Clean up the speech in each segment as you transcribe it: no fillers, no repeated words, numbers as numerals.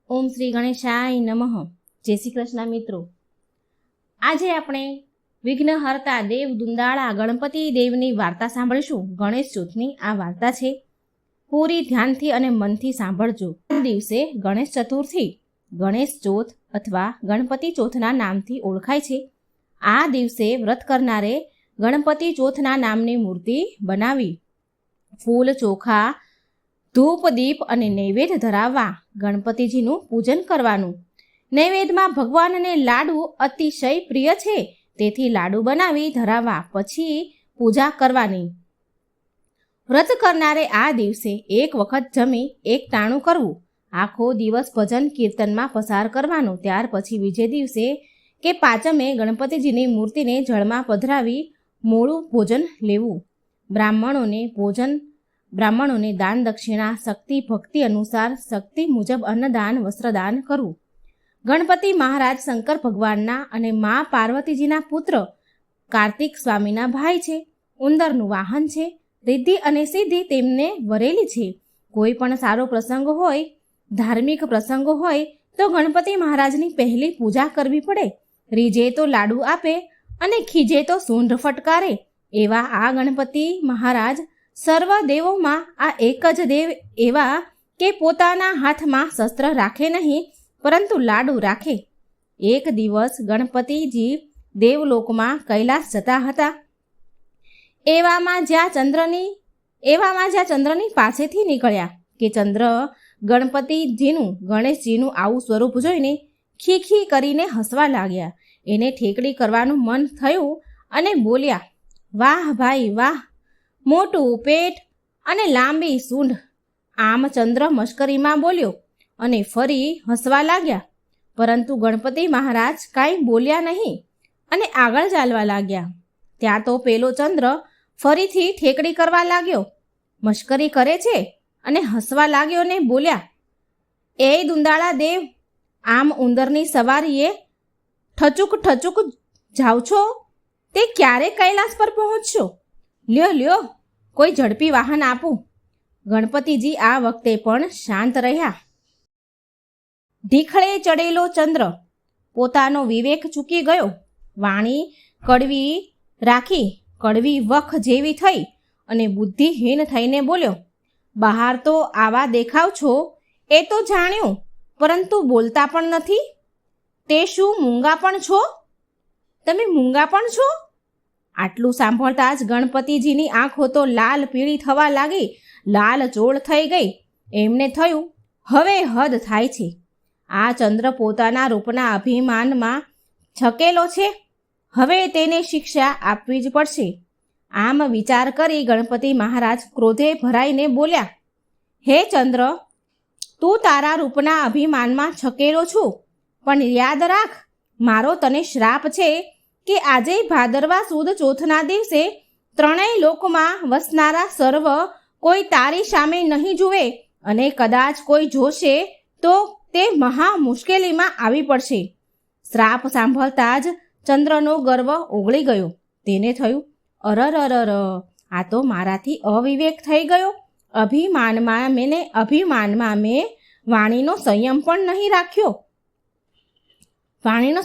ઓમ શ્રી ગણેશાય નમઃ. જય શ્રી કૃષ્ણ મિત્રો. આજે આપણે વિઘ્નહર્તા દેવ દુંદાળા ગણપતિ દેવની વાર્તા સાંભળીશું. ગણેશ ચોથની આ વાર્તા છે. પૂરી ધ્યાનથી અને મનથી સાંભળજો. આ દિવસે ગણેશ ચતુર્થી, ગણેશ ચોથ અથવા ગણપતિ ચોથના નામથી ઓળખાય છે. આ દિવસે વ્રત કરનારે ગણપતિ ચોથના નામની મૂર્તિ બનાવી ફૂલ, ચોખા, ધૂપ, દીપ અને નૈવેદ્ય ધરાવવા ગણપતિજીનું પૂજન કરવાનું. નૈવેદ્યમાં ભગવાનને લાડુ અતિશય પ્રિય છે, તેથી લાડુ બનાવી ધરાવવા પછી પૂજા કરવાની. વ્રત કરનારે આ દિવસે એક વખત જમી એક ટાણું કરવું. આખો દિવસ ભજન કીર્તનમાં પસાર કરવાનો. ત્યાર પછી બીજે દિવસે કે પાંચમે ગણપતિજીની મૂર્તિને જળમાં પધરાવી મોડું ભોજન લેવું. બ્રાહ્મણોને દાન દક્ષિણા શક્તિ ભક્તિ અનુસાર શક્તિ મુજબ અન્નદાન વસ્ત્રદાન કરવું. ગણપતિ મહારાજ શંકર ભગવાનના અને મા પાર્વતીજીના પુત્ર કાર્તિક સ્વામીના ભાઈ છે. ઉંદરનું વાહન છે. રિદ્ધિ અને સિદ્ધિ તેમને વરેલી છે. કોઈ પણ સારો પ્રસંગ હોય, ધાર્મિક પ્રસંગો હોય તો ગણપતિ મહારાજની પહેલી પૂજા કરવી પડે. રીજે તો લાડુ આપે અને ખીજે તો સૂંઢ ફટકારે એવા આ ગણપતિ મહારાજ સર્વ દેવોમાં આ એક જ દેવ એવા કે પોતાના હાથમાં શસ્ત્ર રાખે નહીં, પરંતુ લાડુ રાખે. એક દિવસ ગણપતિજી દેવલોકમાં કૈલાસ જતા હતા. એવામાં જ્યાં ચંદ્રની પાસેથી નીકળ્યા કે ચંદ્ર ગણેશજીનું આવું સ્વરૂપ જોઈને ખીખી કરીને હસવા લાગ્યા. એને ઠેકડી કરવાનું મન થયું અને બોલ્યા, વાહ ભાઈ વાહ, મોટું પેટ અને લાંબી સૂંઢ. આમ ચંદ્ર મશ્કરીમાં બોલ્યો અને ફરી હસવા લાગ્યા. પરંતુ ગણપતિ મહારાજ કાંઈ બોલ્યા નહીં અને આગળ ચાલવા લાગ્યા. ત્યાં તો પેલો ચંદ્ર ફરીથી ઠેકડી કરવા લાગ્યો. મશ્કરી કરે છે અને હસવા લાગ્યો ને બોલ્યા, એ દુંદાળા દેવ, આમ ઉંદરની સવારીએ ઠચુક જાવ છો તે ક્યારે કૈલાસ પર પહોંચશો? લ્યો કોઈ ઝડપી વાહન આપું. ગણપતિજી આ વખતે પણ શાંત રહ્યા. ઢીખળે ચડેલો ચંદ્ર પોતાનો વિવેક ચૂકી ગયો. વાણી કડવી વખ જેવી થઈ અને બુદ્ધિહીન થઈને બોલ્યો, બહાર તો આવા દેખાવ છો એ તો જાણ્યું, પરંતુ બોલતા પણ નથી. તે શું મૂંગા પણ છો? તમે મૂંગા પણ છો? આટલું સાંભળતા જ ગણપતિજીની આંખો તો લાલ પીળી થવા લાગી, લાલ ચોળ થઈ ગઈ. એમને થયું, હવે હદ થાય છે. આ ચંદ્ર પોતાના રૂપના અભિમાનમાં છકેલો છે. હવે તેને શિક્ષા આપવી જ પડશે. આમ વિચાર કરી ગણપતિ મહારાજ ક્રોધે ભરાઈને બોલ્યા, હે ચંદ્ર, તું તારા રૂપના અભિમાનમાં છકેલો છું, પણ યાદ રાખ, મારો તને શ્રાપ છે કે આજે ભાદરવા સુદ ચોથના દિવસે ત્રણેય લોકમાં વસનારા સર્વ કોઈ તારી સામે નહીં જુએ, અને કદાચ કોઈ જોશે તો તે મહા મુશ્કેલીમાં આવી પડશે. શ્રાપ સાંભળતા જ ચંદ્રનો ગર્વ ઓગળી ગયો. તેને થયું, અરર, આ તો મારાથી અવિવેક થઈ ગયો. અભિમાનમાં મેં વાણીનો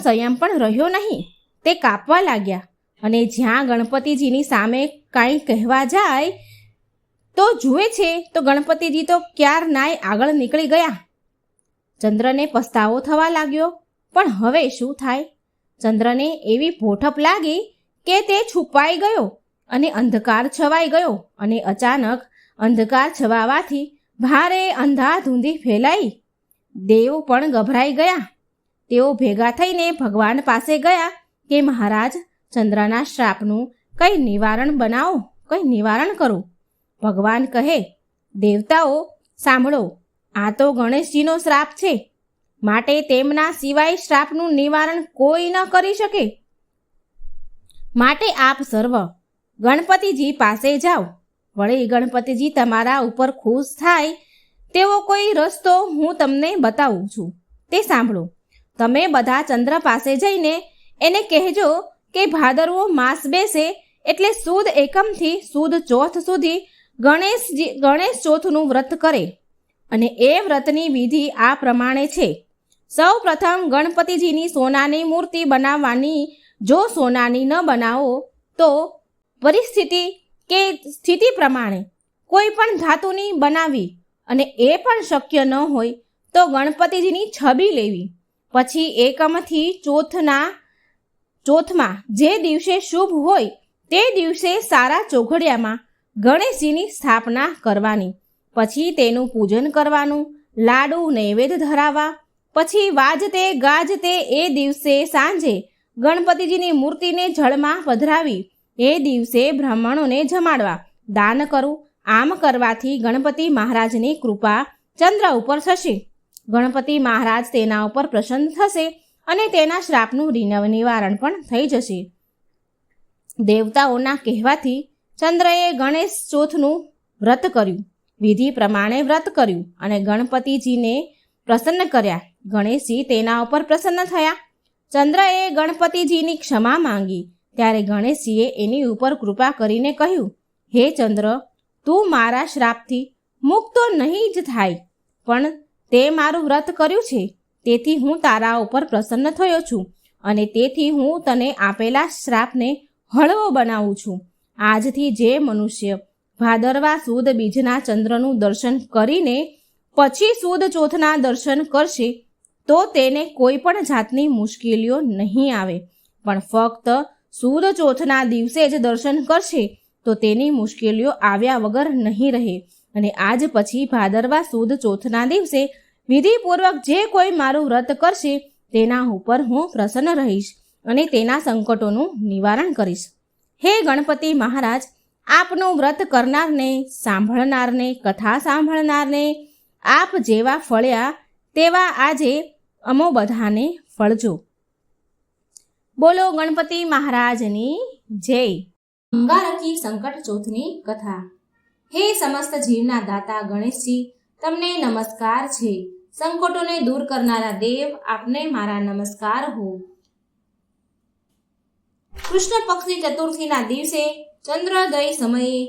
સંયમ પણ રહ્યો નહીં. તે કાપવા લાગ્યા અને જ્યાં ગણપતિજીની સામે કાંઈ કહેવા જાય તો જુએ છે તો ગણપતિજી તો ક્યારનાય આગળ નીકળી ગયા. ચંદ્રને પસ્તાવો થવા લાગ્યો, પણ હવે શું થાય? ચંદ્રને એવી ભોઠપ લાગી કે તે છુપાઈ ગયો અને અંધકાર છવાઈ ગયો. અને અચાનક અંધકાર છવાવાથી ભારે અંધાધૂંધી ફેલાઈ. દેવ પણ ગભરાઈ ગયા. તેઓ ભેગા થઈને ભગવાન પાસે ગયા કે મહારાજ, ચંદ્રના શ્રાપનું કંઈ નિવારણ કરો. ભગવાન કહે, દેવતાઓ સાંભળો, આ તો ગણેશજીનો શ્રાપ છે, માટે તેમના સિવાય શ્રાપનું નિવારણ કોઈ ન કરી શકે. માટે આપ સર્વ ગણપતિજી પાસે જાઓ. વળી ગણપતિજી તમારા ઉપર ખુશ થાય તેવો કોઈ રસ્તો હું તમને બતાવું છું, તે સાંભળો. તમે બધા ચંદ્ર પાસે જઈને એને કહેજો કે ભાદરવો માસ બેસે એટલે સુદ એકમથી સુદ ચોથ સુધી ગણેશ ચોથનું વ્રત કરે અને એ વ્રતની વિધિ આ પ્રમાણે છે. સૌ પ્રથમ ગણપતિજીની સોનાની મૂર્તિ બનાવવાની. જો સોનાની ન બનાવો તો પરિસ્થિતિ કે સ્થિતિ પ્રમાણે કોઈ પણ ધાતુની બનાવવી, અને એ પણ શક્ય ન હોય તો ગણપતિજીની છબી લેવી. પછી એકમથી ચોથમાં જે દિવસે શુભ હોય તે દિવસે સારા ચોઘડિયામાં ગણેશજીની સ્થાપના કરવાની. પછી તેનું પૂજન કરવાનું, લાડુ નૈવેદ્ય ધરાવવા. પછી વાજતે ગાજતે એ દિવસે સાંજે ગણપતિજીની મૂર્તિને જળમાં પધરાવી એ દિવસે બ્રાહ્મણોને જમાડવા, દાન કરવું. આમ કરવાથી ગણપતિ મહારાજની કૃપા ચંદ્ર ઉપર થશે. ગણપતિ મહારાજ તેના ઉપર પ્રસન્ન થશે અને તેના શ્રાપનું નિવારણ પણ થઈ જશે. દેવતાઓના કહેવાથી ચંદ્રએ ગણેશ ચોથનું વ્રત કર્યું, વિધિ પ્રમાણે વ્રત કર્યું અને ગણપતિજીને પ્રસન્ન કર્યા. ગણેશજી તેના ઉપર પ્રસન્ન થયા. ચંદ્રએ ગણપતિજીની ક્ષમા માંગી ત્યારે ગણેશજીએ એની ઉપર કૃપા કરીને કહ્યું, હે ચંદ્ર, તું મારા શ્રાપથી મુક્ત નહીં જ થાય, પણ તે મારું વ્રત કર્યું છે તેથી હું તારા ઉપર પ્રસન્ન થયો છું અને તેથી હું તને આપેલા શ્રાપને હળવો બનાવું છું. આજથી જે મનુષ્ય ભાદરવા સુદ બીજના ચંદ્રનું દર્શન કરીને પછી સુદ ચોથના દર્શન કરશે તો તેને કોઈ પણ જાતની મુશ્કેલીઓ નહીં આવે, પણ ફક્ત સુદ ચોથના દિવસે જ દર્શન કરશે તો તેની મુશ્કેલીઓ આવ્યા વગર નહીં રહે. અને આજ પછી ભાદરવા સુદ ચોથના દિવસે વિધિપૂર્વક જે કોઈ મારું વ્રત કરશે તેના ઉપર હું પ્રસન્ન રહીશ અને તેના સંકટોનું નિવારણ કરીશ. હે ગણપતિ મહારાજ, આપનું વ્રત કરનારને, સાંભળનારને, કથા સાંભળનારને આપ જેવા ફળ્યા તેવા આજે અમો બધાને ફળજો. બોલો ગણપતિ મહારાજની જય. અંગારકી સંકટ ચોથની કથા. હે સમસ્ત જીવના દાતા ગણેશજી, તમને નમસ્કાર છે. સંકટોને દૂર કરનારા દેવ, આપને મારા નમસ્કાર હો. કૃષ્ણ પક્ષની ચતુર્થીના દિવસે ચંદ્રોદય સમયે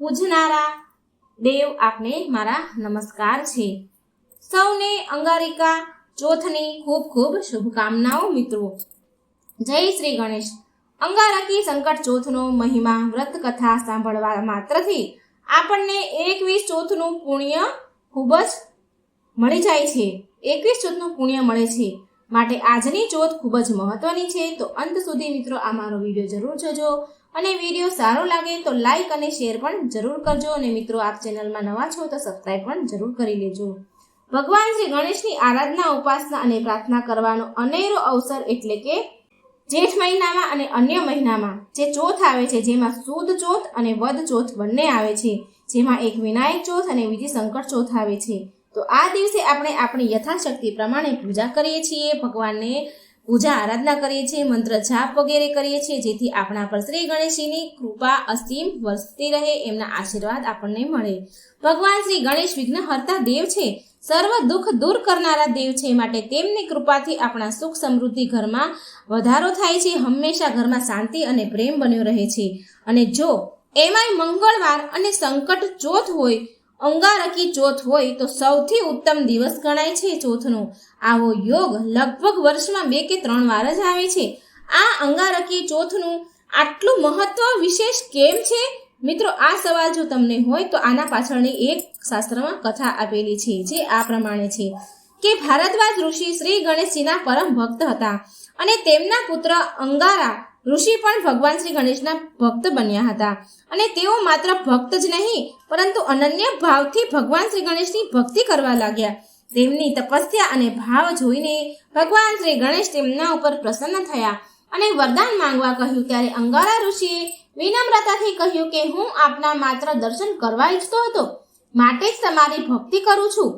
પૂજનારા દેવ, આપને મારા નમસ્કાર છે. સૌને અંગારિકા ચોથની ખૂબ ખૂબ શુભકામનાઓ મિત્રો. જય શ્રી ગણેશ. અંગારકી સંકટ ચોથનો મહિમા વ્રત કથા સાંભળવા માત્રથી આપણને 21 ચોથનું પુણ્ય ખૂબ જ મળી જાય છે. 21 ચોથનું પુણ્ય મળે છે. માટે આજની ચોથ ખૂબ જ મહત્વની છે. તો અંત સુધી મિત્રો આ મારો વિડીયો જરૂર જોજો અને વિડીયો સારો લાગે તો લાઈક અને શેર પણ જરૂર કરજો. અને મિત્રો આપ ચેનલમાં નવા છો તો સબસ્ક્રાઈબ પણ જરૂર કરી લેજો. ભગવાન શ્રી ગણેશની આરાધના, ઉપાસના અને પ્રાર્થના કરવાનો અનેરો અવસર એટલે કે જેઠ મહિનામાં અને અન્ય મહિનામાં જે ચોથ આવે છે, જેમાં સુદ ચોથ અને વદ ચોથ બંને આવે છે, જેમાં એક વિનાયક ચોથ અને બીજી સંકટ ચોથ આવે છે. તો આ દિવસે આપણે આપણી યથાશક્તિ પ્રમાણે પૂજા કરીએ છીએ, ભગવાનને પૂજા આરાધના કરીએ છીએ, મંત્ર જાપ વગેરે કરીએ છીએ, જેથી આપણા પર શ્રી ગણેશજીની કૃપા અસીમ વરસતી રહે, એમના આશીર્વાદ આપણને મળે. ભગવાન શ્રી ગણેશ વિઘ્નહર્તા દેવ છે, સર્વ દુઃખ દૂર કરનારા દેવ છે. માટે તેમની કૃપાથી આપણા સુખ સમૃદ્ધિ ઘરમાં વધારો થાય છે. હંમેશા ઘરમાં શાંતિ અને પ્રેમ બન્યો રહે છે. અને જો એમાંય મંગળવાર અને સંકટ ચોથ હોય, અંગારકી ચોથ હોય તો સૌથી ઉત્તમ દિવસ ગણાય છે ચોથનો. આવો યોગ લગભગ વર્ષમાં 2 કે 3 વાર જ આવે છે. આ અંગારકી ચોથનું આટલું મહત્વ વિશેષ કેમ છે મિત્રો? આ સવાલ જો તમને હોય તો આના પાછળની એક શાસ્ત્રમાં કથા આપેલી છે, જે આ પ્રમાણે છે કે ભારદ્વાજ ઋષિ શ્રી ગણેશજીના પરમ ભક્ત હતા અને તેમના પુત્ર અંગારા ઋષિ પણ ભગવાન શ્રી ગણેશના ભક્ત બન્યા હતા. અને તેઓ માત્ર ભક્ત જ નહીં પરંતુ અનન્ય ભાવથી ભગવાન શ્રી ગણેશની ભક્તિ કરવા લાગ્યા. તેમની તપસ્યા અને ભાવ જોઈને ભગવાન શ્રી ગણેશ તેમના ઉપર પ્રસન્ન થયા અને વરદાન માંગવા કહ્યું. ત્યારે અંગારા ઋષિએ વિનમ્રતાથી કહ્યું કે હું આપના માત્ર દર્શન કરવા ઈચ્છતો હતો, માટે જ તમારી ભક્તિ કરું છું.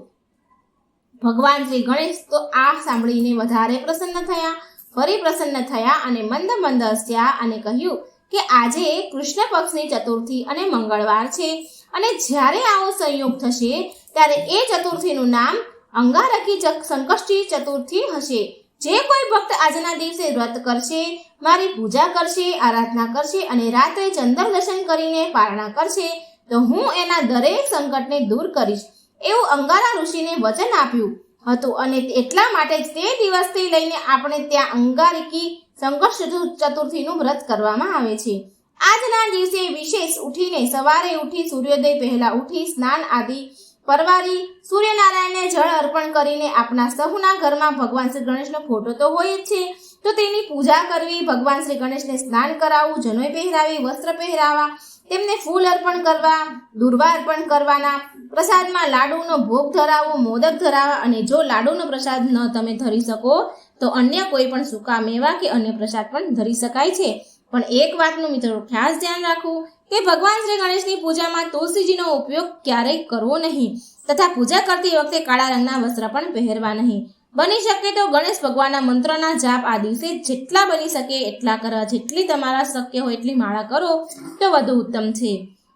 ભગવાન શ્રી ગણેશ તો આ સાંભળીને વધારે પ્રસન્ન થયા, ફરી પ્રસન્ન થયા અને મંદ મંદ હસ્યા અને કહ્યું કે આજે કૃષ્ણ પક્ષની ચતુર્થી અને મંગળવાર છે અને જ્યારે આવો સંયોગ થશે ત્યારે એ ચતુર્થીનું નામ અંગારકી સંકષ્ટી ચતુર્થી હશે. જે કોઈ ભક્ત આજના દિવસે વ્રત કરશે, મારી પૂજા કરશે, આરાધના કરશે અને રાત્રે ચંદ્ર દર્શન કરીને પારણા કરશે તો હું એના દરેક સંકટને દૂર કરીશ. એવું અંગારા ઋષિને વચન આપ્યું હતું અને એટલા માટે જ તે દિવસથી લઈને આપણે ત્યાં અંગારિકી સંકટ ચતુર્થીનું વ્રત કરવામાં આવે છે. આજના દિવસે વિશેષ ઉઠીને સવારે ઉઠી સૂર્યોદય પહેલા ઉઠી સ્નાન આદિ પરવારી સૂર્યનારાયણને જળ અર્પણ કરીને આપણા સહુના ઘરમાં ભગવાન શ્રી ગણેશનો ફોટો તો હોય જ છે, તો તેની પૂજા કરવી, ભગવાન શ્રી ગણેશને સ્નાન કરાવવું, જનોઈ પહેરાવી, વસ્ત્ર પહેરાવા, તેમને ફૂલ અર્પણ કરવા, દુર્વા અર્પણ કરવાના, પ્રસાદમાં લાડુનો ભોગ ધરાવવો, મોદક ધરાવવા અને જો લાડુનો પ્રસાદ ન તમે ધરી શકો તો અન્ય કોઈ પણ સૂકા મેવા કે અન્ય પ્રસાદ પણ ધરી શકાય છે. પણ એક વાતનું મિત્રો ખાસ ધ્યાન રાખવું કે ભગવાન શ્રી ગણેશની પૂજામાં તુલસીજીનો ઉપયોગ ક્યારેય કરવો નહીં તથા પૂજા કરતી વખતે કાળા રંગના વસ્ત્ર પણ પહેરવા નહીં. બની શકે તો ગણેશ ભગવાનના મંત્રના જાપ આ દિવસે જેટલા બની શકે એટલા કરવા, જેટલી તમારા શક્ય હોય એટલી માળા કરો તો વધુ ઉત્તમ છે.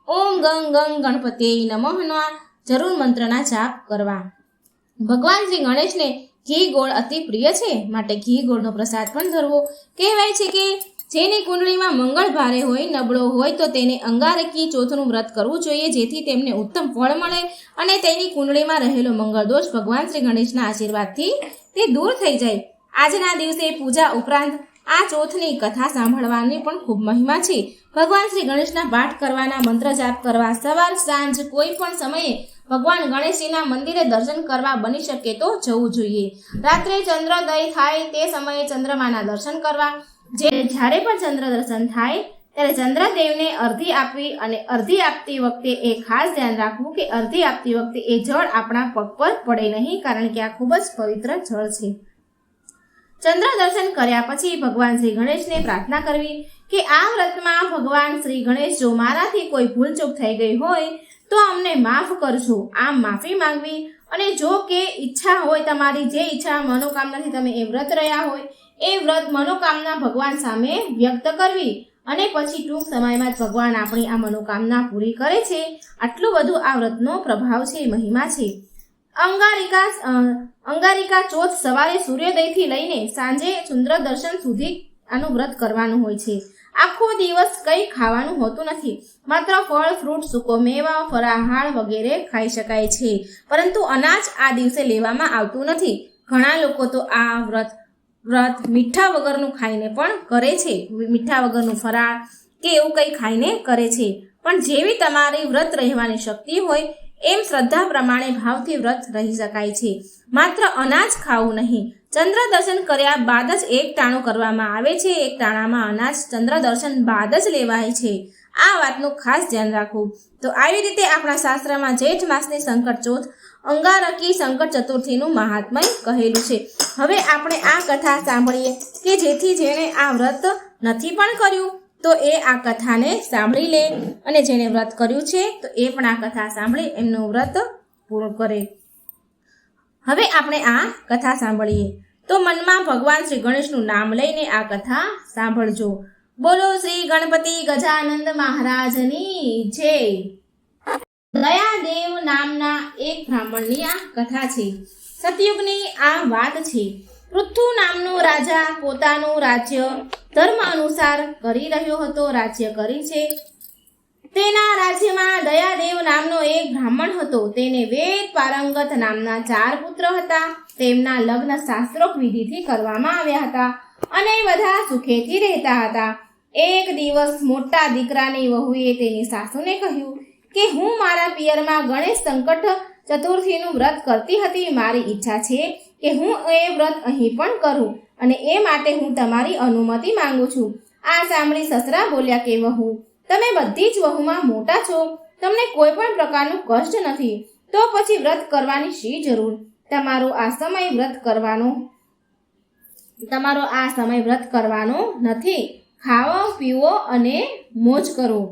ઓમ ગંગ ગંગ ગણપતિએ નમઃના જરૂર મંત્રના જાપ કરવા. ભગવાન શ્રી ગણેશને ઘી ગોળ અતિ પ્રિય છે, માટે ઘી ગોળનો પ્રસાદ પણ ધરવો. કહેવાય છે કે જેની કુંડળીમાં મંગળ ભારે હોય, નબળો હોય તો તેને અંગારકી ચોથનું વ્રત કરવું જોઈએ, જેથી તેમને ઉત્તમ ફળ મળે અને તેની કુંડળીમાં રહેલો મંગળ દોષ ભગવાન શ્રી ગણેશના આશીર્વાદથી તે દૂર થઈ જાય. આજના દિવસે પૂજા ઉપરાંત આ ચોથની કથા સાંભળવાની પણ ખૂબ મહિમા છે. ભગવાન શ્રી ગણેશના પાઠ કરવાના, મંત્ર જાપ કરવા, સવાર સાંજ કોઈ પણ સમયે ભગવાન ગણેશજીના મંદિરે દર્શન કરવા બની શકે તો જવું જોઈએ. રાત્રે ચંદ્રોદય થાય તે સમયે ચંદ્રમાના દર્શન કરવા. જ્યારે પણ ચંદ્ર દર્શન થાય ત્યારે ચંદ્રદેવને અર્ધી આપવી અને અર્ધી આપતી વખતે એ ખાસ ધ્યાન રાખવું કે અર્ધી આપતી વખતે એ જળ આપણા પગ પર પડે નહીં, કારણ કે આ ખૂબ જ પવિત્ર જળ છે. ચંદ્ર દર્શન કર્યા પછી ભગવાન શ્રી ગણેશને પ્રાર્થના કરવી કે આ વ્રતમાં ભગવાન શ્રી ગણેશ, જો મારાથી કોઈ ભૂલચૂક થઈ ગઈ હોય તો અમને માફ કરજો. આમ માફી માંગવી અને જો કે ઈચ્છા હોય તમારી, જે ઈચ્છા મનોકામનાથી તમે એ વ્રત રહ્યા હોય એ વ્રત મનોકામના ભગવાન સામે વ્યક્ત કરવી અને પછી ટૂંક સમયમાં જ ભગવાન આપણી આ મનોકામના પૂરી કરે છે. આટલું બધું આ વ્રતનો પ્રભાવ છે, મહિમા છે. અંગારિકા ચોથ સવારે સૂર્યોદયથી લઈને સાંજે ચંદ્ર દર્શન સુધી આનું વ્રત કરવાનું હોય છે. આખો દિવસ કંઈ ખાવાનું હોતું નથી, માત્ર ફળ, ફ્રૂટ, સૂકો મેવા, ફરાહાર વગેરે ખાઈ શકાય છે, પરંતુ અનાજ આ દિવસે લેવામાં આવતું નથી. ઘણા લોકો તો આ વ્રત મીઠા વગરનું ખાઈને પણ કરે છે, મીઠા વગરનું ફરાળ કે એવું કંઈ ખાઈને કરે છે. પણ જેવી તમારી વ્રત રહેવાની શક્તિ હોય એમ શ્રદ્ધા પ્રમાણે ભાવથી વ્રત રહી શકાય છે. માત્ર અનાજ ખાવું નહીં. ચંદ્ર દર્શન કર્યા બાદ જ એક ટાણું કરવામાં આવે છે. એક ટાણામાં અનાજ ચંદ્ર દર્શન બાદ જ લેવાય છે. આ વાતનું ખાસ ધ્યાન રાખવું. તો આવી રીતે આપણા શાસ્ત્રમાં જેઠ માસની સંકટ ચોથ, અંગારકી સંકટ ચતુર્થીનું મહાત્મય કહેલું છે. હવે આપણે આ કથા સાંભળીએ કે જેથી જેણે આ વ્રત નથી પણ કર્યું તો એ આ કથાને સાંભળી લે અને જેણે વ્રત કર્યું છે તો એ પણ આ કથા સાંભળી એમનું વ્રત પૂરું કરે. હવે આપણે આ કથા સાંભળીએ તો મનમાં ભગવાન શ્રી ગણેશનું નામ લઈને આ કથા સાંભળજો. બોલો શ્રી ગણપતિ ગજાનંદ મહારાજની જય. દયાદેવ નામના એક બ્રાહ્મણની આ કથા છે. સતયુગની આ વાત છે. પૃથુ નામનો રાજા પોતાનું રાજ્ય ધર્મ અનુસાર કરી રહ્યો હતો. રાજ્ય કરી છે. તેના રાજ્યમાં દયાદેવ નામનો એક બ્રાહ્મણ હતો. તેને વેદ પારંગત નામના 4 પુત્ર હતા. તેમના લગ્ન શાસ્ત્રોક્ત વિધિથી કરવામાં આવ્યા હતા અને બધા સુખેથી રહેતા હતા. એક દિવસ મોટા દીકરાની વહુએ તેની સાસુને કહ્યું કે હું મારા પિયરમાં ગણેશ સંકટ ચતુર્થીનું વ્રત કરતી હતી. મારી ઈચ્છા છે કે હું એ વ્રત અહીં પણ કરું અને એ માટે હું તમારી અનુમતિ માંગુ છું. આ સાંભળી સસરા બોલ્યા કે વહુ, તમે બધી જ વહુમાં મોટા છો, તમને કોઈ પણ પ્રકારનું કષ્ટ નથી, તો પછી વ્રત કરવાની શી જરૂર? તમારો આ સમય વ્રત કરવાનો નથી. ખાવો, પીવો અને મોજ કરો.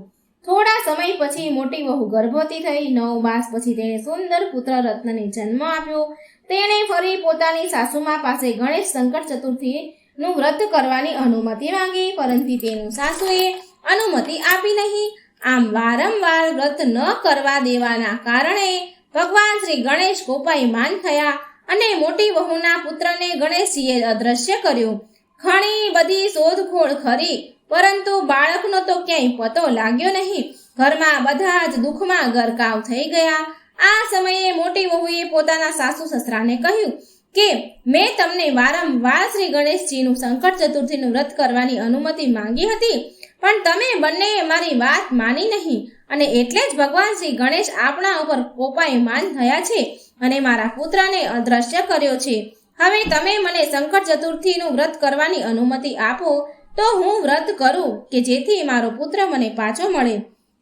થોડા સમય પછી મોટી વહુ ગર્ભવતી થઈ. 9 માસ પછી તેણે સુંદર પુત્ર રત્નને જન્મ આપ્યો. તેણે ફરી પોતાની સાસુમા પાસે ગણેશ સંકટ ચતુર્થીનું વ્રત કરવાની અનુમતિ માંગી, પરંતુ તેનું સાસુએ અનુમતિ આપી નહીં. આમ વારંવાર વ્રત ન કરવા દેવાના કારણે ભગવાન શ્રી ગણેશ કોપાયમાન થયા અને મોટી વહુના પુત્રને ગણેશજીએ અદ્રશ્ય કર્યો. ઘણી બધી શોધખોળ કરી, પરંતુ બાળકનો તો ક્યાંય પતો લાગ્યો નહીં. ઘરમાં બધા જ દુઃખમાં ગરકાવ થઈ ગયા. આ સમયે મોટી વહુએ પોતાના સાસુ સસરાને કહ્યું કે મેં તમને વારંવાર શ્રી ગણેશજીનું સંકટ ચતુર્થીનું વ્રત કરવાની અનુમતિ માંગી હતી, પણ તમે બંનેએ મારી વાત માની નહીં અને એટલે જ ભગવાન શ્રી ગણેશ આપણા ઉપર કોપાયમાન થયા છે અને મારા પુત્રને અદ્રશ્ય કર્યો છે. હવે તમે મને સંકટ ચતુર્થીનું વ્રત કરવાની અનુમતિ આપો તો હું વ્રત કરું કે જેથી મારો પુત્ર મને પાછો મળે.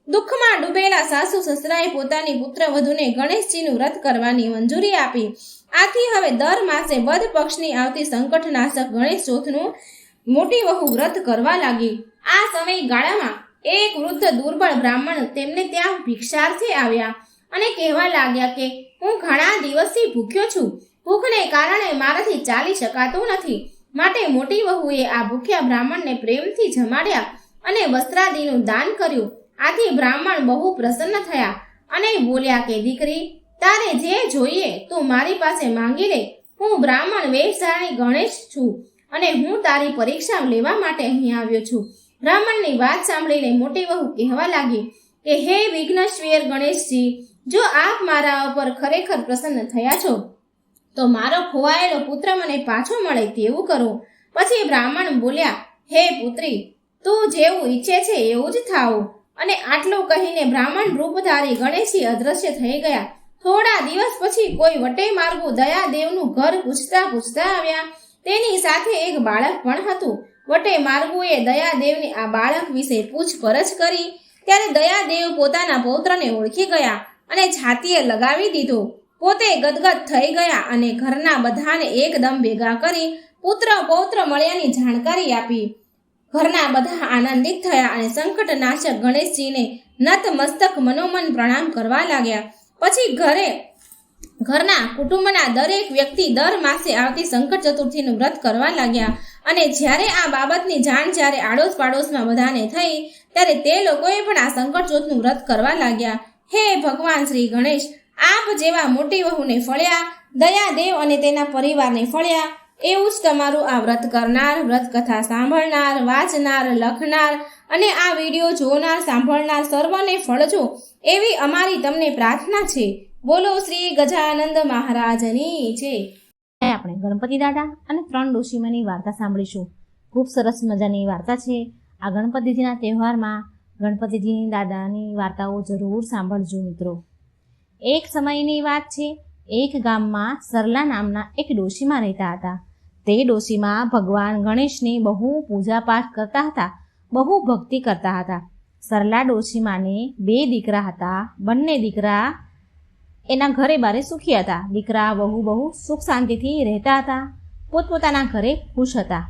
દુઃખમાં ડૂબેલા સાસુ સસરાએ પોતાની પુત્રવધૂને ગણેશજીનું વ્રત કરવાની મંજૂરી આપી. આથી હવે દર માસે વદ પક્ષની આવતી સંકટનાશક ગણેશ ચોથનું મોટી વહુ વ્રત કરવા લાગી. આ સમયગાળામાં એક વૃદ્ધ દુર્બળ બ્રાહ્મણ તેમને ત્યાં ભિક્ષાર્થે આવ્યા અને કહેવા લાગ્યા કે હું ઘણા દિવસથી ભૂખ્યો છું. ભૂખને કારણે મારાથી ચાલી શકાતું નથી, માટે મોટી વહુએ આ ભૂખ્યા બ્રાહ્મણને પ્રેમથી જમાડ્યા અને વસ્ત્રાદિનું દાન કર્યું. આથી બ્રાહ્મણ બહુ પ્રસન્ન થયા અને બોલ્યા કે દીકરી, તારે જે જોઈએ તું મારી પાસે માંગી લે. હું બ્રાહ્મણ વેશધારી ગણેશ છું અને હું તારી પરીક્ષા લેવા માટે અહીં આવ્યો છું. બ્રાહ્મણની વાત સાંભળીને મોટી વહુ કહેવા લાગી કે હે વિઘ્નેશ્વર ગણેશજી, જો આપ મારા ઉપર ખરેખર પ્રસન્ન થયા છો તો મારો ખોવાયેલો પુત્ર મને પાછો મળે તેવું કરો. પછી બ્રાહ્મણ બોલ્યા, હે પુત્રી, તું જેવું ઈચ્છે છે એવું જ થાવું. અને આટલું કહીને બ્રાહ્મણ રૂપધારી ગણેશજી અદ્રશ્ય થઈ ગયા. થોડા દિવસ પછી કોઈ વટે માર્ગુ દયાદેવનું ઘર પૂછતા આવ્યા. તેની સાથે એક બાળક પણ હતું. વટે માર્ગુએ દયાદેવને આ બાળક વિશે પૂછપરછ કરી ત્યારે દયાદેવ પોતાના પૌત્રને ઓળખી ગયા અને છાતીએ લગાવી દીધો. પોતે ગદગદ થઈ ગયા અને ઘરના બધાને એકદમ ભેગા કરી પુત્ર પૌત્ર મળ્યાની જાણકારી આપી. ઘરના બધા આનંદિત થયા અને સંકટનાશક ગણેશજીને નતમસ્તક મનોમન પ્રણામ કરવા લાગ્યા. પછી ઘરના કુટુંબના દરેક વ્યક્તિ દર માસે આવતી સંકટ ચતુર્થીનું વ્રત કરવા લાગ્યા. અને જ્યારે આ બાબતની જાણ જ્યારે આડોશ પાડોશમાં બધાને થઈ ત્યારે તે લોકોએ પણ આ સંકટ ચોથનું વ્રત કરવા લાગ્યા. હે ભગવાન શ્રી ગણેશ, આપ જેવા મોટી વહુને ફળ્યા, દયાદેવ અને તેના પરિવારને ફળ્યા, એવું જ તમારું આ વ્રત કરનાર, વ્રત કથા સાંભળનાર, વાંચનાર, લખનાર અને આ વિડીયો જોનાર સાંભળનાર સર્વને ફળજો એવી અમારી તમને પ્રાર્થના છે. બોલો શ્રી ગજાનંદ મહારાજની છે. આપણે ગણપતિ દાદા અને 3 ડોશીમાની વાર્તા સાંભળીશું. ખૂબ સરસ મજાની વાર્તા છે. આ ગણપતિજીના તહેવારમાં ગણપતિજીની દાદાની વાર્તાઓ જરૂર સાંભળજો મિત્રો. એક સમયની વાત છે. એક ગામમાં સરલા નામના એક ડોશીમા રહેતા હતા. તે ડોશીમા ભગવાન ગણેશની બહુ પૂજાપાઠ કરતા હતા, બહુ ભક્તિ કરતા હતા. સરલા ડોશીમાને 2 દીકરા હતા. બંને દીકરા એના ઘરે બારે સુખી હતા. દીકરા બહુ સુખ શાંતિથી રહેતા હતા, પોતપોતાના ઘરે ખુશ હતા.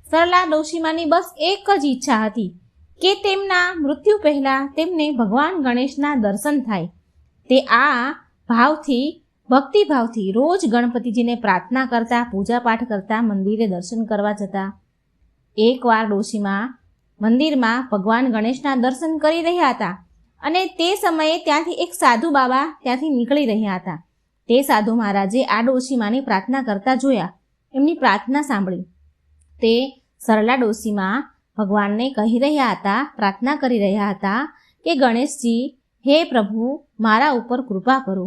સરલા ડોશીમાની બસ એક જ ઈચ્છા હતી કે તેમના મૃત્યુ પહેલાં તેમને ભગવાન ગણેશના દર્શન થાય. તે આ ભાવથી, ભક્તિભાવથી રોજ ગણપતિજીને પ્રાર્થના કરતા, પૂજાપાઠ કરતા, મંદિરે દર્શન કરવા જતા. એકવાર ડોશીમા મંદિરમાં ભગવાન ગણેશના દર્શન કરી રહ્યા હતા અને તે સમયે ત્યાંથી એક સાધુ બાબા ત્યાંથી નીકળી રહ્યા હતા. તે સાધુ મહારાજે આ ડોશીમાની પ્રાર્થના કરતા જોયા. એમની પ્રાર્થના સાંભળી. તે સરલા ડોશીમા ભગવાનને કહી રહ્યા હતા, પ્રાર્થના કરી રહ્યા હતા કે ગણેશજી, હે પ્રભુ, મારા ઉપર કૃપા કરો.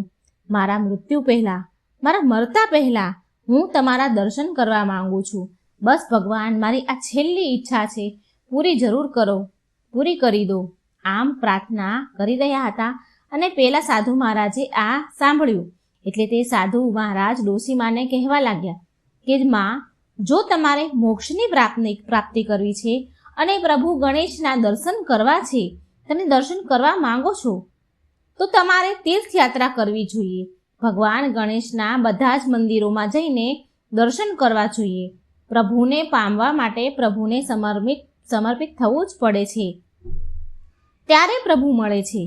મારા મૃત્યુ પહેલાં, મારા મરતા પહેલાં હું તમારા દર્શન કરવા માંગુ છું. બસ ભગવાન, મારી આ છેલ્લી ઈચ્છા છે, પૂરી જરૂર કરો, પૂરી કરી દો. આમ પ્રાર્થના કરી રહ્યા હતા અને પેલા સાધુ મહારાજે આ સાંભળ્યું. એટલે તે સાધુ મહારાજ ડોશીમાને કહેવા લાગ્યા કે માં, જો તમારે મોક્ષની પ્રાપ્તિ કરવી છે અને પ્રભુ ગણેશના દર્શન કરવા છે, તમે દર્શન કરવા માંગો છો, તો તમારે તીર્થયાત્રા કરવી જોઈએ. ભગવાન ગણેશના બધા જ મંદિરોમાં જઈને દર્શન કરવા જોઈએ. પ્રભુને પામવા માટે પ્રભુને સમર્પિત થવું જ પડે છે, ત્યારે પ્રભુ મળે છે.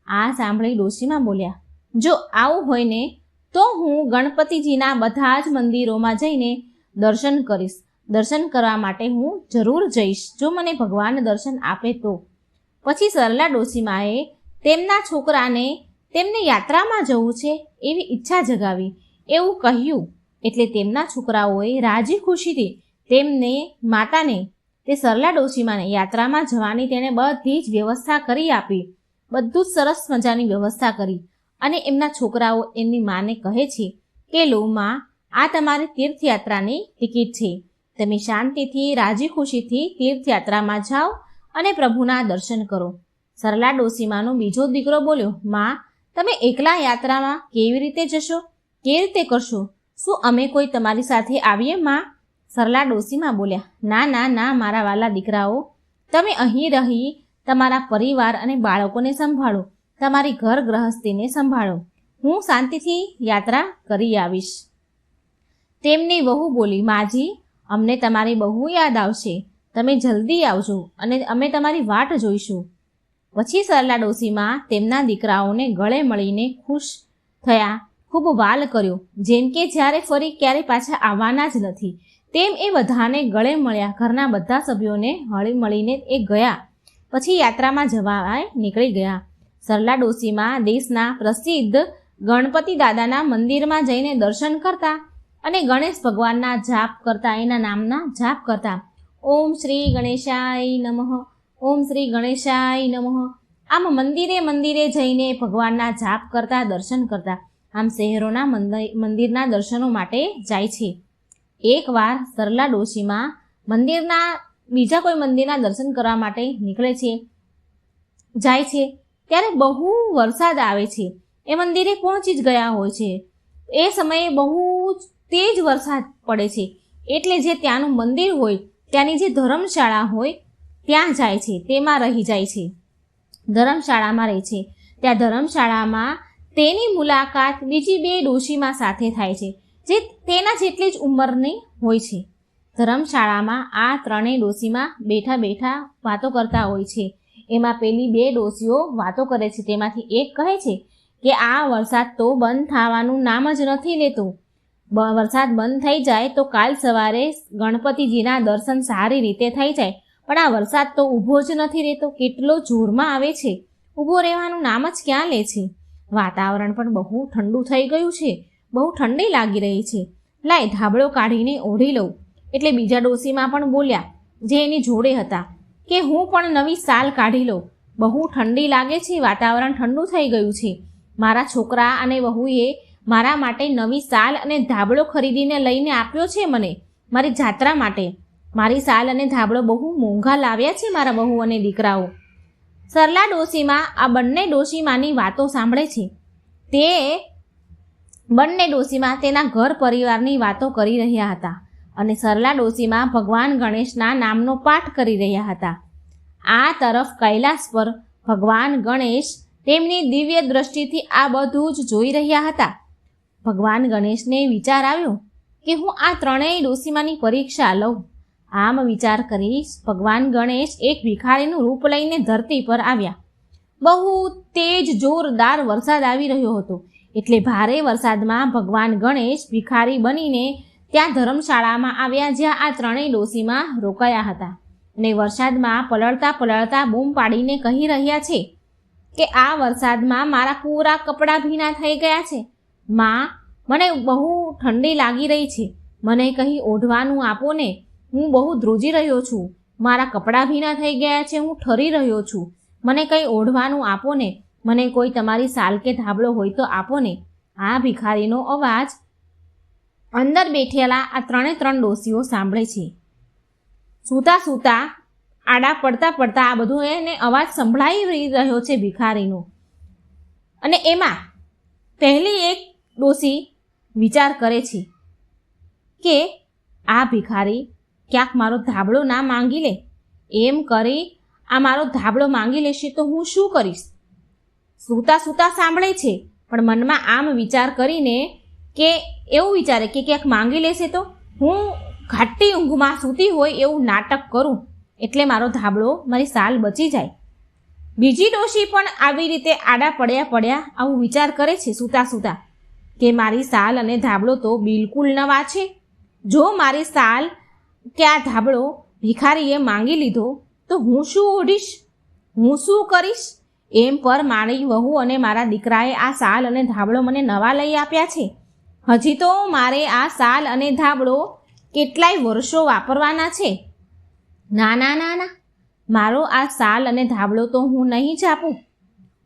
આ સાંભળી ડોશીમા બોલ્યા, જો આવું હોય ને તો હું ગણપતિજીના બધા જ મંદિરોમાં જઈને દર્શન કરીશ. દર્શન કરવા માટે હું જરૂર જઈશ, જો મને ભગવાન દર્શન આપે તો. પછી સરલા ડોશીમાએ તેમના છોકરાને તેમને યાત્રામાં જવું છે એવી ઈચ્છા જગાવી એવું કહ્યું. એટલે તેમના છોકરાઓએ રાજી ખુશીથી તેમને માતાને, તે સરલા ડોશીમાને યાત્રામાં જવાની તેણે બધી જ વ્યવસ્થા કરી આપી. બધું જ સરસ મજાની વ્યવસ્થા કરી અને એમના છોકરાઓ એમની માને કહે છે કે લો માં, આ તમારી તીર્થયાત્રાની ટિકિટ છે. તમે શાંતિથી રાજી ખુશીથી તીર્થયાત્રામાં જાઓ અને પ્રભુના દર્શન કરો. સરલા ડોસીમાનો બીજો દીકરો બોલ્યો, માં, તમે એકલા યાત્રામાં કેવી રીતે જશો? કેવી રીતે કરશો? શું અમે કોઈ તમારી સાથે આવીએ માં? સરલા ડોસીમાં બોલ્યા, ના ના ના મારા વાલા દીકરાઓ, તમે અહીં રહી તમારા પરિવાર અને બાળકોને સંભાળો, તમારી ઘર ગૃહસ્થીને સંભાળો. હું શાંતિથી યાત્રા કરી આવીશ. તેમની વહુ બોલી, માજી, અમને તમારી બહુ યાદ આવશે. તમે જલ્દી આવજો અને અમે તમારી વાટ જોઈશું. પછી સરલા ડોસીમાં તેમના દીકરાઓને ગળે મળીને ખુશ થયા, ખૂબ વાલ કર્યો, જેમ કે જ્યારે ફરી ક્યારે પાછા આવવાના જ નથી. તેમ એ બધાને ગળે મળ્યા. ઘરના બધા સભ્યોને હળી મળીને એ ગયા. પછી યાત્રામાં જવા નીકળી ગયા. સરલા ડોસીમાં દેશના પ્રસિદ્ધ ગણપતિ દાદાના મંદિરમાં જઈને દર્શન કરતા અને ગણેશ ભગવાનના જાપ કરતા, એના નામના જાપ કરતા. ઓમ શ્રી ગણેશાય નમઃ, ઓમ શ્રી ગણેશાય નમઃ. આમ મંદિરે મંદિરે જઈને ભગવાનના જાપ કરતા, દર્શન કરતા. આમ શહેરોના મંદિરના દર્શનો માટે જાય છે. એકવાર સરલા ડોશીમાં બીજા કોઈ મંદિરના દર્શન કરવા માટે નીકળે છે, જાય છે, ત્યારે બહુ વરસાદ આવે છે. એ મંદિરે પહોંચી જ ગયા હોય છે. એ સમયે બહુ તેજ વરસાદ પડે છે. એટલે જે ત્યાંનું મંદિર હોય, ત્યાંની જે ધર્મશાળા હોય ત્યાં જાય છે, તેમાં રહી જાય છે. ધર્મશાળામાં રહે છે. ત્યાં ધર્મશાળામાં તેની મુલાકાત બીજી 2 ડોશીમાં સાથે થાય છે, જે તેના જેટલી જ ઉંમરની હોય છે. ધર્મશાળામાં આ 3 ડોશીમાં બેઠા બેઠા વાતો કરતા હોય છે. એમાં પેલી 2 ડોશીઓ વાતો કરે છે. તેમાંથી એક કહે છે કે આ વરસાદ તો બંધ થવાનું નામ જ નથી લેતો. વરસાદ બંધ થઈ જાય તો કાલ સવારે ગણપતિજીના દર્શન સારી રીતે થઈ જાય, પણ આ વરસાદ તો ઊભો જ નથી રહેતો. કેટલો જોરમાં આવે છે, ઊભો રહેવાનું નામ જ ક્યાં લે છે. વાતાવરણ પણ બહુ ઠંડુ થઈ ગયું છે, બહુ ઠંડી લાગી રહી છે. લાય ધાબળો કાઢીને ઓઢી લઉં. એટલે બીજા ડોશીમાં પણ બોલ્યા, જે એની જોડે હતા, કે હું પણ નવી સાલ કાઢી લઉં. બહુ ઠંડી લાગે છે, વાતાવરણ ઠંડુ થઈ ગયું છે. મારા છોકરા અને વહુએ મારા માટે નવી સાલ અને ધાબળો ખરીદીને લઈને આપ્યો છે મને, મારી જાત્રા માટે. મારી સાલ અને ધાબળો બહુ મોંઘા લાવ્યા છે મારા વહુ અને દીકરાઓ. સરલા ડોશીમાં આ બંને ડોશીમાની વાતો સાંભળે છે. તે બંને ડોશીમાં તેના ઘર પરિવારની વાતો કરી રહ્યા હતા અને સરલા ડોશીમાં ભગવાન ગણેશના નામનો પાઠ કરી રહ્યા હતા. આ તરફ કૈલાસ પર ભગવાન ગણેશ તેમની દિવ્ય દ્રષ્ટિથી આ બધું જ જોઈ રહ્યા હતા. ભગવાન ગણેશને વિચાર આવ્યો કે હું આ 3 ડોશીમાની પરીક્ષા લઉં. આમ વિચાર કરી ભગવાન ગણેશ એક ભિખારીનું રૂપ લઈને ધરતી પર આવ્યા. બહુ તેજ જોરદાર વરસાદ આવી રહ્યો હતો. એટલે ભારે વરસાદમાં ભગવાન ગણેશ ભિખારી બનીને ત્યાં ધર્મશાળામાં આવ્યા, જ્યાં આ 3 ડોશીમાં રોકાયા હતા. અને વરસાદમાં પલળતા પલળતા બૂમ પાડીને કહી રહ્યા છે કે આ વરસાદમાં મારા પૂરા કપડાં ભીના થઈ ગયા છે. માં, મને બહુ ઠંડી લાગી રહી છે, મને કંઈ ઓઢવાનું આપો ને. હું બહુ ધ્રુજી રહ્યો છું, મારા કપડાં ભીના થઈ ગયા છે, હું ઠરી રહ્યો છું. મને કંઈ ઓઢવાનું આપો ને. મને કોઈ તમારી સાલ કે ધાબળો હોય તો આપો ને. આ ભિખારીનો અવાજ અંદર બેઠેલા આ 3 ડોશીઓ સાંભળે છે. સૂતા સૂતા, આડા પડતા પડતા આ બધું એને અવાજ સંભળાઈ રહ્યો છે ભિખારીનો. અને એમાં પહેલી એક ડોશી વિચાર કરે છે કે આ ભિખારી ક્યાંક મારો ધાબળો ના માંગી લે. એમ કરી આ મારો ધાબળો માંગી લેશે તો હું શું કરીશ? સૂતા સૂતા સાંભળે છે, પણ મનમાં આમ વિચાર કરીને કે એવું વિચારે કે ક્યાંક માંગી લેશે તો હું ઘાટી ઊંઘમાં સૂતી હોય એવું નાટક કરું, એટલે મારો ધાબળો, મારી સાલ બચી જાય. બીજી ડોશી પણ આવી રીતે આડા પડ્યા આવું વિચાર કરે છે સૂતા સૂતા, કે મારી સાલ અને ધાબળો તો બિલકુલ નવા છે. જો મારી સાલ કે આ ધાબળો ભિખારીએ માંગી લીધો તો હું શું ઓઢીશ, હું શું કરીશ? એમ પર મારી વહુ અને મારા દીકરાએ આ સાલ અને ધાબળો મને નવા લઈ આપ્યા છે. હજી તો મારે આ સાલ અને ધાબળો કેટલાય વર્ષો વાપરવાના છે. ના ના ના ના, મારો આ સાલ અને ધાબળો તો હું નહીં જ આપું.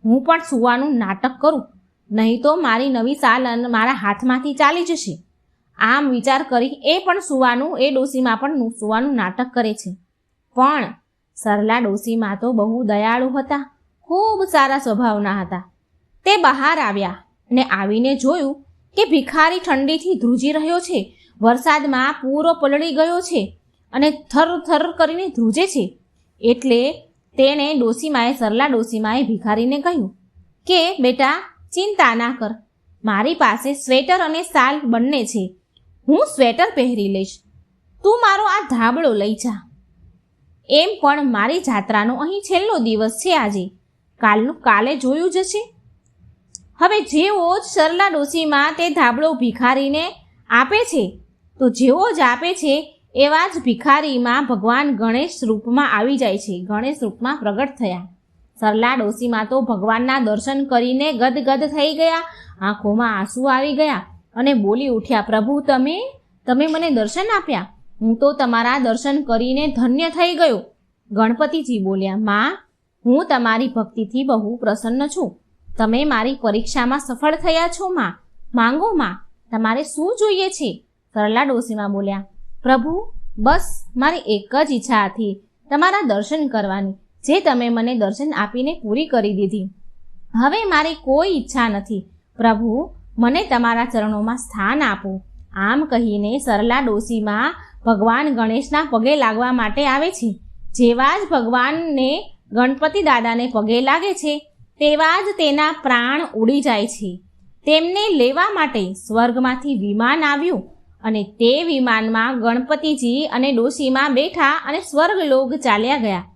હું પણ સૂવાનું નાટક કરું નહીં તો મારી નવી સાલ મારા હાથમાંથી ચાલી જશે. આમ વિચાર કરી એ ડોશીમાં પણ સૂવાનું નાટક કરે છે. પણ સરલા ડોશીમાં તો બહુ દયાળુ હતા, ખૂબ સારા સ્વભાવના હતા. તે બહાર આવ્યા અને આવીને જોયું કે ભિખારી ઠંડીથી ધ્રુજી રહ્યો છે, વરસાદમાં પૂરો પલળી ગયો છે અને થર થર કરીને ધ્રુજે છે. એટલે તેણે સરલા ડોશીમાએ ભિખારીને કહ્યું કે બેટા, ચિંતા ના કર, મારી પાસે સ્વેટર અને શાલ બંને છે, હું સ્વેટર પહેરી લઈશ, તું મારો આ ધાબળો લઈ જા. એમ પણ મારી જાત્રાનો અહીં છેલ્લો દિવસ છે આજે, કાલનું કાલે જોયું જશે. હવે જેવો જ સરલા ડોશીમાં તે ધાબળો ભિખારીને આપે છે, તો જેવો જ આપે છે એવા જ ભિખારીમાં ભગવાન ગણેશ રૂપમાં આવી જાય છે, ગણેશ રૂપમાં પ્રગટ થયા. સરલા ડોશીમાં તો ભગવાનના દર્શન કરીને ગદગદ થઈ ગયા, આંખોમાં આંસુ આવી ગયા અને બોલી ઉઠ્યા, પ્રભુ તમે મને દર્શન આપ્યા, હું તો તમારા દર્શન કરીને ધન્ય થઈ ગયો. ગણપતિજી બોલ્યા, માં, હું તમારી ભક્તિથી બહુ પ્રસન્ન છું, તમે મારી પરીક્ષામાં સફળ થયા છો માં, માંગો માં, તમારે શું જોઈએ છે? સરલા ડોશીમાં બોલ્યા, પ્રભુ, બસ મારી એક જ ઈચ્છા હતી, તમારા દર્શન કરવાની, જે તમે મને દર્શન આપીને પૂરી કરી દીધી. હવે મારી કોઈ ઈચ્છા નથી, પ્રભુ મને તમારા ચરણોમાં સ્થાન આપો. આમ કહીને સરલા ડોશીમાં ભગવાન ગણેશના પગે લાગવા માટે આવે છે. જેવા જ ભગવાનને ગણપતિ દાદાને પગે લાગે છે તેવા જ તેના પ્રાણ ઉડી જાય છે. તેમને લેવા માટે સ્વર્ગમાંથી વિમાન આવ્યું અને તે વિમાનમાં ગણપતિજી અને ડોશીમાં બેઠા અને સ્વર્ગલોક ચાલ્યા ગયા.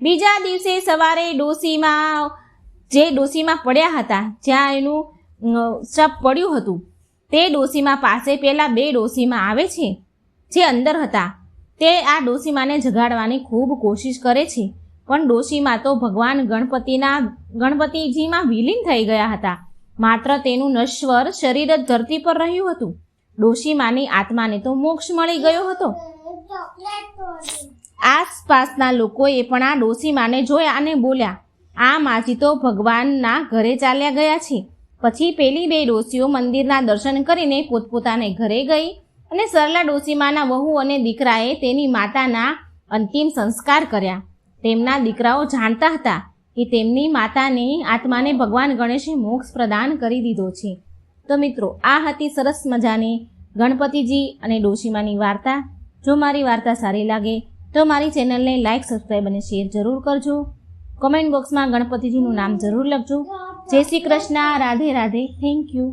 બીજા દિવસે સવારે ડોશીમાં પડ્યા હતા, જ્યાં એનું શબ પડ્યું હતું, તે ડોશીમાં પાસે પેલા બે ડોશીમાં આવે છે જે અંદર હતા. તે આ ડોશીમાને જગાડવાની ખૂબ કોશિશ કરે છે, પણ ડોશીમાં તો ભગવાન ગણપતિજીમાં વિલીન થઈ ગયા હતા. માત્ર તેનું નશ્વર શરીર જ ધરતી પર રહ્યું હતું. ડોશીમાની આત્માને તો મોક્ષ મળી ગયો હતો. આસપાસના લોકોએ પણ આ ડોશીમાને જોયા અને બોલ્યા, આ માજી તો ભગવાનના ઘરે ચાલ્યા ગયા છે. પછી પેલી બે ડોશીઓ મંદિરના દર્શન કરીને પોતપોતાને ઘરે ગઈ અને સરલા ડોશીમાના વહુ અને દીકરાએ તેની માતાના અંતિમ સંસ્કાર કર્યા. તેમના દીકરાઓ જાણતા હતા કે તેમની માતાની આત્માને ભગવાન ગણેશે મોક્ષ પ્રદાન કરી દીધો છે. તો મિત્રો, આ હતી સરસ મજાની ગણપતિજી અને ડોશીમાની વાર્તા. જો મારી વાર્તા સારી લાગે તો મારી ચેનલને લાઇક, સબસ્ક્રાઈબ અને શેર જરૂર કરજો. કોમેન્ટ બોક્સમાં ગણપતિજીનું નામ જરૂર લખજો. જય શ્રી કૃષ્ણ, રાધે રાધે, થેન્ક યુ.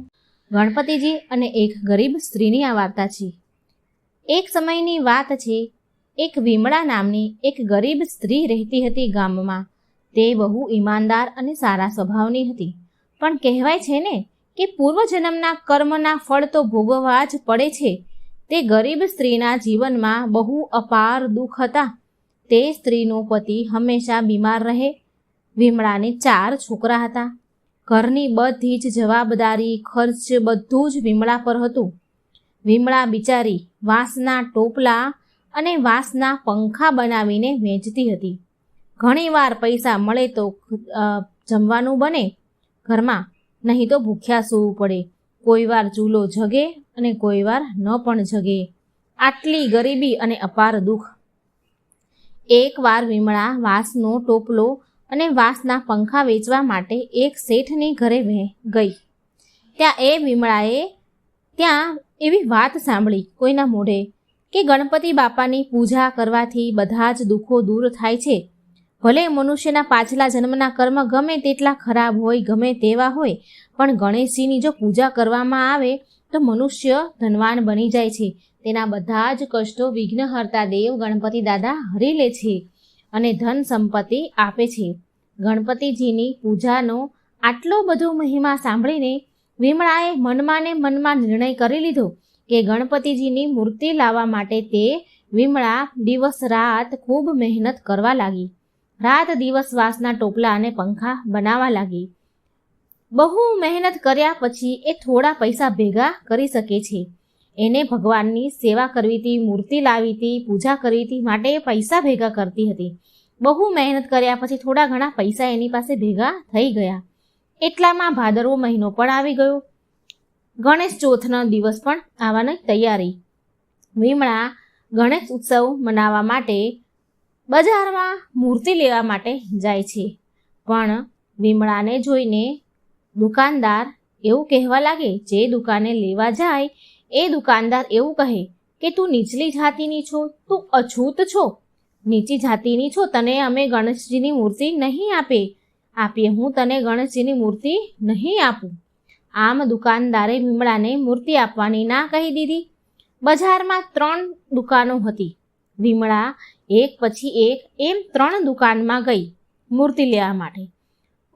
ગણપતિજી અને એક ગરીબ સ્ત્રીની આ વાર્તા છે. એક સમયની વાત છે. એક વિમળા નામની એક ગરીબ સ્ત્રી રહેતી હતી ગામમાં. તે બહુ ઈમાનદાર અને સારા સ્વભાવની હતી. પણ કહેવાય છે ને કે પૂર્વજન્મના કર્મના ફળ તો ભોગવવા જ પડે છે. તે ગરીબ સ્ત્રીના જીવનમાં બહુ અપાર દુઃખ હતા. તે સ્ત્રીનો પતિ હંમેશા બીમાર રહે. વિમળાને 4 છોકરા હતા. ઘરની બધી જ જવાબદારી, ખર્ચ બધું જ વિમળા પર હતું. વિમળા બિચારી વાંસના ટોપલા અને વાંસના પંખા બનાવીને વેચતી હતી. ઘણીવાર પૈસા મળે તો જમવાનું બને ઘરમાં, નહીં તો ભૂખ્યા સૂવું પડે. કોઈ વાર ચૂલો જગે અને કોઈ વાર ન પણ જગે. આટલી ગરીબી અને અપાર દુઃખ. એકવાર વિમળા વાંસનો ટોપલો અને વાંસના પંખા વેચવા માટે એક શેઠની ઘરે ગઈ. વિમળાએ ત્યાં એવી વાત સાંભળી કોઈના મોઢે કે ગણપતિ બાપાની પૂજા કરવાથી બધા જ દુઃખો દૂર થાય છે. ભલે મનુષ્યના પાછલા જન્મના કર્મ ગમે તેટલા ખરાબ હોય, ગમે તેવા હોય, પણ ગણેશજીની જો પૂજા કરવામાં આવે તો મનુષ્ય ધનવાન બની જાય છે. તેના બધા જ કષ્ટો વિઘ્નહર્તા દેવ ગણપતિ દાદા હરી લે છે અને ધન સંપત્તિ આપે છે. ગણપતિજીની પૂજાનો આટલો બધો મહિમા સાંભળીને વિમળાએ મનમાં નિર્ણય કરી લીધો કે ગણપતિજીની મૂર્તિ લાવવા માટે તે વિમળા દિવસ રાત ખૂબ મહેનત કરવા લાગી. રાત દિવસ વાંસના ટોપલા અને પંખા બનાવવા લાગી. બહુ મહેનત કર્યા પછી એ થોડા પૈસા ભેગા કરી શકે છે. એને ભગવાનની સેવા કરવી હતી, મૂર્તિ લાવી હતી, પૂજા કરવી હતી, માટે એ પૈસા ભેગા કરતી હતી. બહુ મહેનત કર્યા પછી થોડા ઘણા પૈસા એની પાસે ભેગા થઈ ગયા. એટલામાં ભાદરવો મહિનો પણ આવી ગયો. ગણેશ ચોથનો દિવસ પણ આવવાની તૈયારી. વિમળા ગણેશ ઉત્સવ મનાવવા માટે બજારમાં મૂર્તિ લેવા માટે જાય છે. પણ વિમળાને જોઈને દુકાનદાર એવું કહેવા લાગે, જે દુકાને લેવા જાય એ દુકાનદાર એવું કહે કે તું નીચલી જાતિની છો, તું અછૂત છો, નીચી જાતિની છો, તને અમે ગણેશજીની મૂર્તિ નહીં આપીએ, હું તને ગણેશજીની મૂર્તિ નહીં આપું. આમ દુકાનદારે વિમળાને મૂર્તિ આપવાની ના કહી દીધી. બજારમાં 3 દુકાનો હતી. વિમળા એક પછી એક એમ 3 દુકાનમાં ગઈ મૂર્તિ લેવા માટે.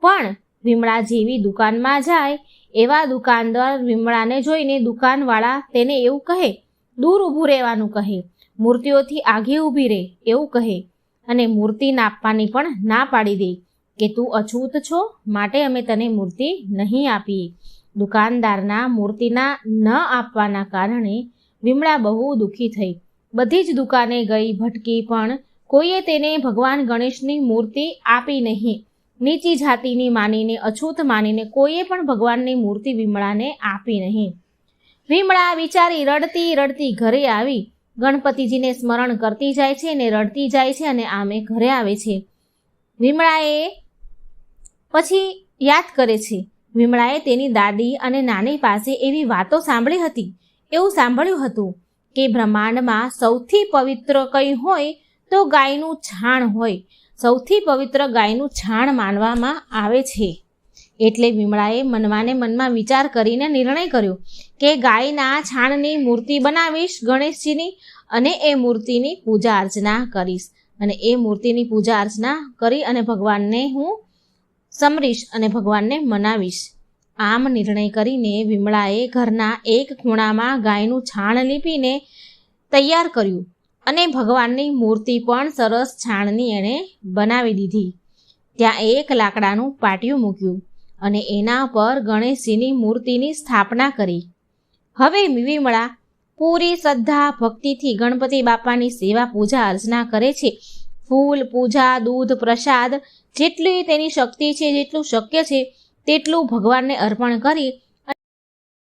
પણ વિમળા જેવી દુકાનમાં જાય એવા દુકાનદાર વિમળાને જોઈને દુકાનવાળા તેને એવું કહે, દૂર ઊભું રહેવાનું કહે, મૂર્તિઓથી આગે ઊભી રહે એવું કહે, અને મૂર્તિ આપવાની પણ ના પાડી દે કે તું અછૂત છો, માટે અમે તને મૂર્તિ નહીં આપીએ. દુકાનદારના મૂર્તિના ન આપવાના કારણે વિમળા બહુ દુઃખી થઈ. બધી જ દુકાને ગઈ, ભટકી, પણ કોઈએ તેને ભગવાન ગણેશની મૂર્તિ આપી નહીં. નીચી જાતિની માનીને, અછૂત માનીને કોઈએ પણ ભગવાનની મૂર્તિ વિમળાને આપી નહીં. વિમળા વિચારી રડતી રડતી ઘરે આવી ગણપતિજીને સ્મરણ કરતી જાય છે અને રડતી જાય છે અને આમે ઘરે આવે છે. વિમળાએ પછી યાદ કરે છે, વિમળાએ તેની દાદી અને નાની પાસે એવી વાતો સાંભળી હતી, એવું સાંભળ્યું હતું કે બ્રહ્માંડમાં સૌથી પવિત્ર કંઈ હોય તો ગાયનું છાણ હોય. સૌથી પવિત્ર ગાયનું છાણ માનવામાં આવે છે. એટલે વિમળાએ મનમાં વિચાર કરીને નિર્ણય કર્યો કે ગાયના છાણની મૂર્તિ બનાવીશ ગણેશજીની, અને એ મૂર્તિની પૂજા અર્ચના કરીશ, અને એ મૂર્તિની પૂજા અર્ચના કરી અને ભગવાનને હું સમરીશ અને ભગવાનને મનાવીશ. આમ નિર્ણય કરીને વિમળાએ ઘરના એક ખૂણામાં ગાયનું છાણ લીપીને તૈયાર કર્યું, અને ભગવાનની મૂર્તિ પણ સરસ છાણની એણે બનાવી દીધી. ત્યાં એક લાકડાનું પાટિયું મૂક્યું અને એના પર ગણેશજીની મૂર્તિની સ્થાપના કરી. હવે વિમળા પૂરી શ્રદ્ધા ભક્તિથી ગણપતિ બાપાની સેવા પૂજા અર્ચના કરે છે. ફૂલ, પૂજા, દૂધ, પ્રસાદ જેટલી તેની શક્તિ છે, જેટલું શક્ય છે તેટલું ભગવાનને અર્પણ કરી